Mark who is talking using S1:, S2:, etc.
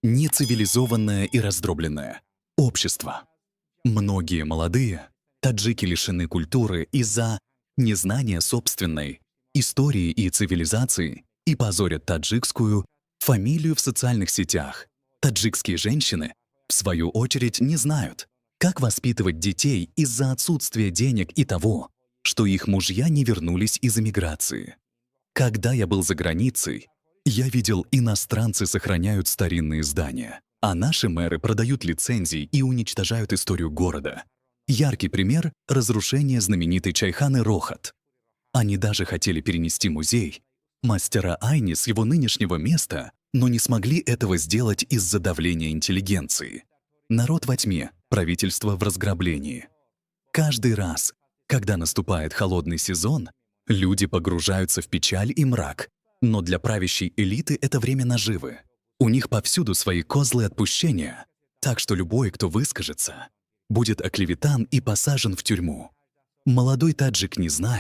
S1: Нецивилизованное и раздробленное общество. Многие молодые таджики лишены культуры из-за незнания собственной истории и цивилизации и позорят таджикскую фамилию в социальных сетях. Таджикские женщины, в свою очередь, не знают, как воспитывать детей из-за отсутствия денег и того, что их мужья не вернулись из эмиграции. Когда я был за границей, я видел, иностранцы сохраняют старинные здания, а наши мэры продают лицензии и уничтожают историю города. Яркий пример — разрушение знаменитой чайханы Рохат. Они даже хотели перенести музей мастера Айни с его нынешнего места, но не смогли этого сделать из-за давления интеллигенции. Народ во тьме, правительство в разграблении. Каждый раз, когда наступает холодный сезон, люди погружаются в печаль и мрак, но для правящей элиты это время наживы. У них повсюду свои козлы отпущения, так что любой, кто выскажется, будет оклеветан и посажен в тюрьму. Молодой таджик не знает,